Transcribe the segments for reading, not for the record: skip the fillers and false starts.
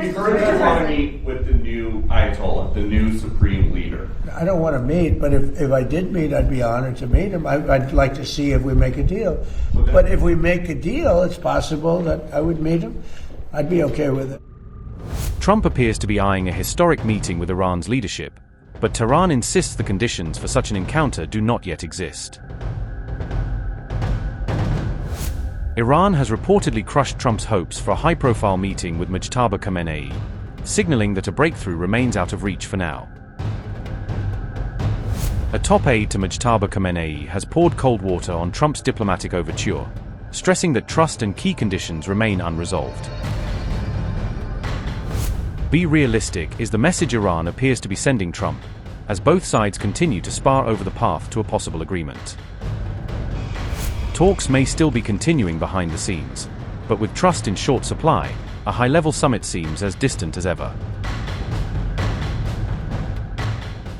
We've heard that you want to meet with the new Ayatollah, the new supreme leader. I don't want to meet, but if I did meet, I'd be honored to meet him. I'd like to see if we make a deal. But if we make a deal, it's possible that I would meet him. I'd be okay with it. Trump appears to be eyeing a historic meeting with Iran's leadership, but Tehran insists the conditions for such an encounter do not yet exist. Iran has reportedly crushed Trump's hopes for a high-profile meeting with Mojtaba Khamenei, signaling that a breakthrough remains out of reach for now. A top aide to Mojtaba Khamenei has poured cold water on Trump's diplomatic overture, stressing that trust and key conditions remain unresolved. Be realistic is the message Iran appears to be sending Trump, as both sides continue to spar over the path to a possible agreement. Talks may still be continuing behind the scenes, but with trust in short supply, a high-level summit seems as distant as ever.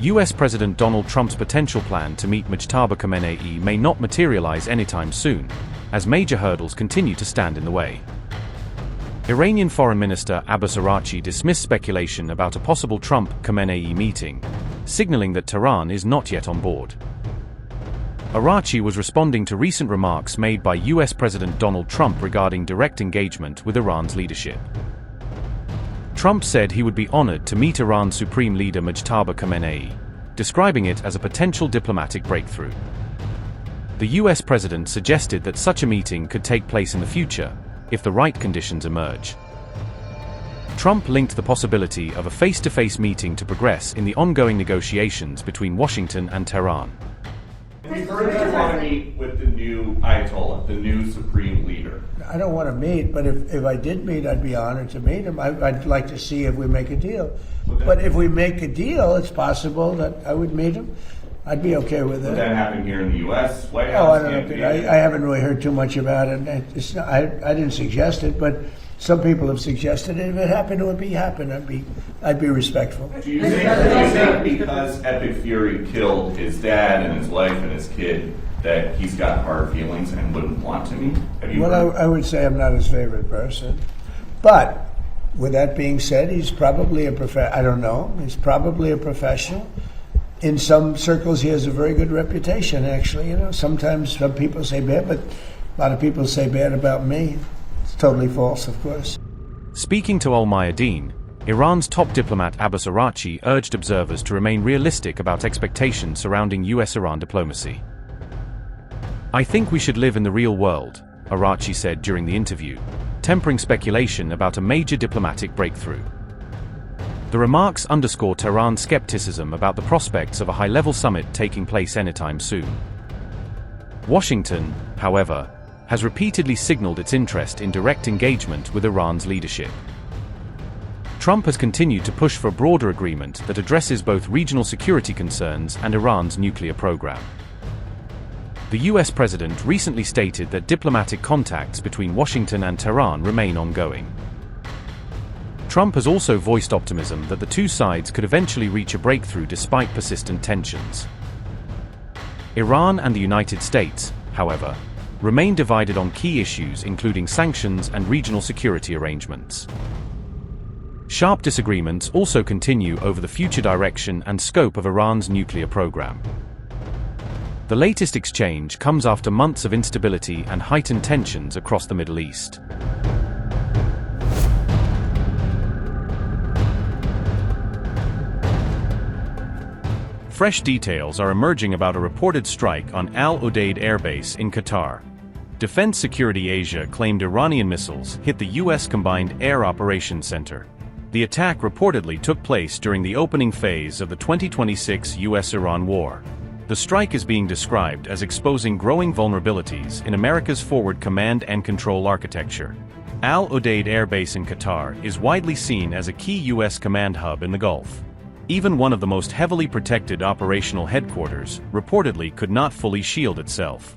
US President Donald Trump's potential plan to meet Mojtaba Khamenei may not materialize anytime soon, as major hurdles continue to stand in the way. Iranian Foreign Minister Abbas Araghchi dismissed speculation about a possible Trump-Khamenei meeting, signaling that Tehran is not yet on board. Araghchi was responding to recent remarks made by US President Donald Trump regarding direct engagement with Iran's leadership. Trump said he would be honored to meet Iran's Supreme Leader Mojtaba Khamenei, describing it as a potential diplomatic breakthrough. The US president suggested that such a meeting could take place in the future, if the right conditions emerge. Trump linked the possibility of a face-to-face meeting to progress in the ongoing negotiations between Washington and Tehran. We've heard that you want to meet with the new Ayatollah, the new supreme leader. I don't want to meet, but if I did meet, I'd be honored to meet him. I'd like to see if we make a deal. But if we make a deal, it's possible that I would meet him. I'd be okay with it. Would that happen here in the U.S., White Oh, House? I don't know. I haven't really heard too much about it. I didn't suggest it, but some people have suggested it. If it happened, it would happen. I'd be respectful. Do you think because Epic Fury killed his dad and his wife and his kid that he's got hard feelings and wouldn't want to meet? Well, I would say I'm not his favorite person. But with that being said, he's probably I don't know. He's probably a professional. In some circles, he has a very good reputation, actually. Sometimes some people say bad, but a lot of people say bad about me. It's totally false, of course. Speaking to Al Mayadeen, Iran's top diplomat Abbas Araghchi urged observers to remain realistic about expectations surrounding US-Iran diplomacy. "I think we should live in the real world," Araghchi said during the interview, tempering speculation about a major diplomatic breakthrough. The remarks underscore Tehran's skepticism about the prospects of a high-level summit taking place anytime soon. Washington, however, has repeatedly signaled its interest in direct engagement with Iran's leadership. Trump has continued to push for a broader agreement that addresses both regional security concerns and Iran's nuclear program. The US president recently stated that diplomatic contacts between Washington and Tehran remain ongoing. Trump has also voiced optimism that the two sides could eventually reach a breakthrough despite persistent tensions. Iran and the United States, however, remain divided on key issues including sanctions and regional security arrangements. Sharp disagreements also continue over the future direction and scope of Iran's nuclear program. The latest exchange comes after months of instability and heightened tensions across the Middle East. Fresh details are emerging about a reported strike on Al Udeid airbase in Qatar. Defense Security Asia claimed Iranian missiles hit the U.S. Combined Air Operations Center. The attack reportedly took place during the opening phase of the 2026 U.S.-Iran war. The strike is being described as exposing growing vulnerabilities in America's forward command and control architecture. Al Udeid Air Base in Qatar is widely seen as a key U.S. command hub in the Gulf. Even one of the most heavily protected operational headquarters reportedly could not fully shield itself.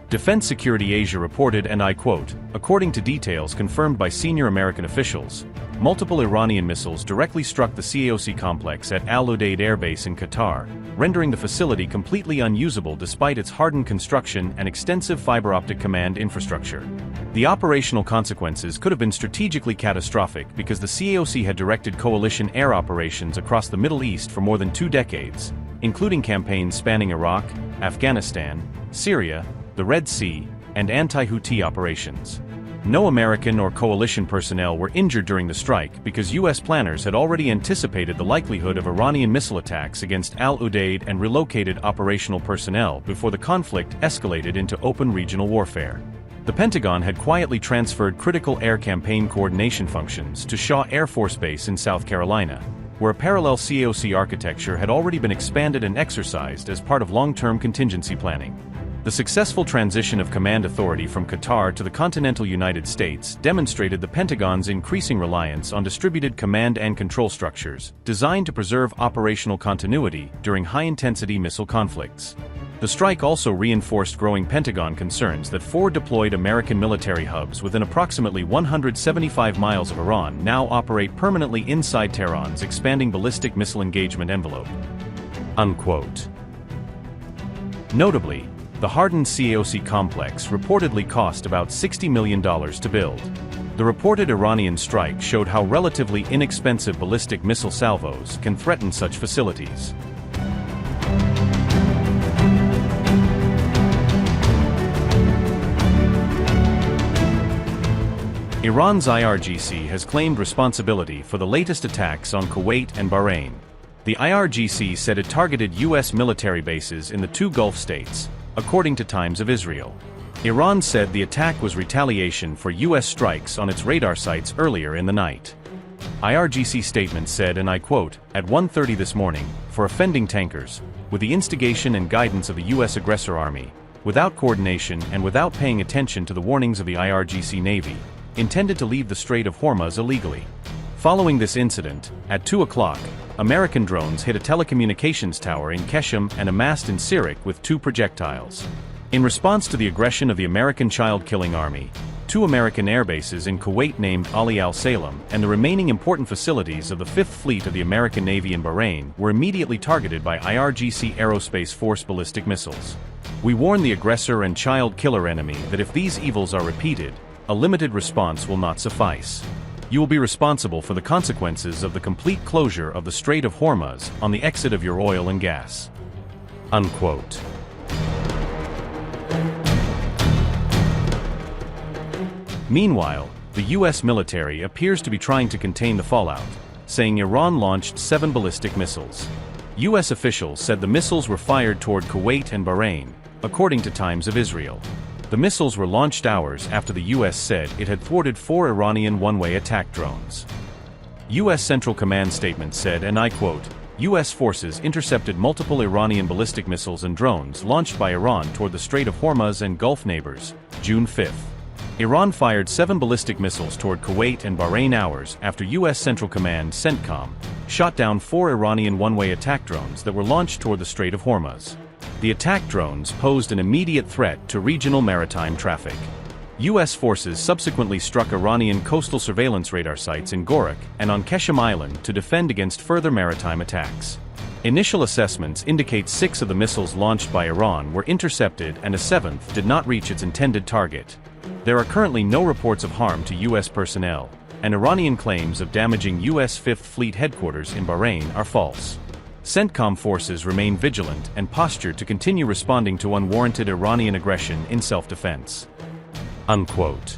Defense Security Asia reported, and I quote, "According to details confirmed by senior American officials, multiple Iranian missiles directly struck the CAOC complex at Al Udeid Air Base in Qatar, rendering the facility completely unusable despite its hardened construction and extensive fiber optic command infrastructure. The operational consequences could have been strategically catastrophic because the CAOC had directed coalition air operations across the Middle East for more than 2 decades, including campaigns spanning Iraq, Afghanistan, Syria, the Red Sea, and anti-Houthi operations. No American or coalition personnel were injured during the strike because U.S. planners had already anticipated the likelihood of Iranian missile attacks against Al Udeid and relocated operational personnel before the conflict escalated into open regional warfare. The Pentagon had quietly transferred critical air campaign coordination functions to Shaw Air Force Base in South Carolina, where a parallel CAOC architecture had already been expanded and exercised as part of long-term contingency planning. The successful transition of command authority from Qatar to the continental United States demonstrated the Pentagon's increasing reliance on distributed command and control structures, designed to preserve operational continuity during high-intensity missile conflicts. The strike also reinforced growing Pentagon concerns that 4 deployed American military hubs within approximately 175 miles of Iran now operate permanently inside Tehran's expanding ballistic missile engagement envelope. Unquote. Notably, the hardened CAOC complex reportedly cost about $60 million to build. The reported Iranian strike showed how relatively inexpensive ballistic missile salvos can threaten such facilities. Iran's IRGC has claimed responsibility for the latest attacks on Kuwait and Bahrain. The IRGC said it targeted U.S. military bases in the 2 Gulf states, according to Times of Israel. Iran said the attack was retaliation for U.S. strikes on its radar sites earlier in the night. IRGC statement said, and I quote, "At 1:30 this morning, for offending tankers, with the instigation and guidance of the U.S. aggressor army, without coordination and without paying attention to the warnings of the IRGC Navy, intended to leave the Strait of Hormuz illegally." Following this incident, at 2 o'clock, American drones hit a telecommunications tower in Keshem and a mast in Sirik with 2 projectiles. In response to the aggression of the American child-killing army, 2 American air bases in Kuwait named Ali al-Salem and the remaining important facilities of the 5th Fleet of the American Navy in Bahrain were immediately targeted by IRGC Aerospace Force ballistic missiles. "We warn the aggressor and child-killer enemy that if these evils are repeated, a limited response will not suffice. You will be responsible for the consequences of the complete closure of the Strait of Hormuz on the exit of your oil and gas." Unquote. Meanwhile, the U.S. military appears to be trying to contain the fallout, saying Iran launched 7 ballistic missiles. U.S. officials said the missiles were fired toward Kuwait and Bahrain, according to Times of Israel. The missiles were launched hours after the U.S. said it had thwarted 4 Iranian one-way attack drones. U.S. Central Command statement said, and I quote, "U.S. forces intercepted multiple Iranian ballistic missiles and drones launched by Iran toward the Strait of Hormuz and Gulf neighbors, June 5. Iran fired 7 ballistic missiles toward Kuwait and Bahrain hours after U.S. Central Command CENTCOM shot down 4 Iranian one-way attack drones that were launched toward the Strait of Hormuz. The attack drones posed an immediate threat to regional maritime traffic. U.S. forces subsequently struck Iranian coastal surveillance radar sites in Gorak and on Keshem Island to defend against further maritime attacks. Initial assessments indicate 6 of the missiles launched by Iran were intercepted and a 7th did not reach its intended target. There are currently no reports of harm to U.S. personnel, and Iranian claims of damaging U.S. 5th Fleet headquarters in Bahrain are false. CENTCOM forces remain vigilant and postured to continue responding to unwarranted Iranian aggression in self-defense. Unquote.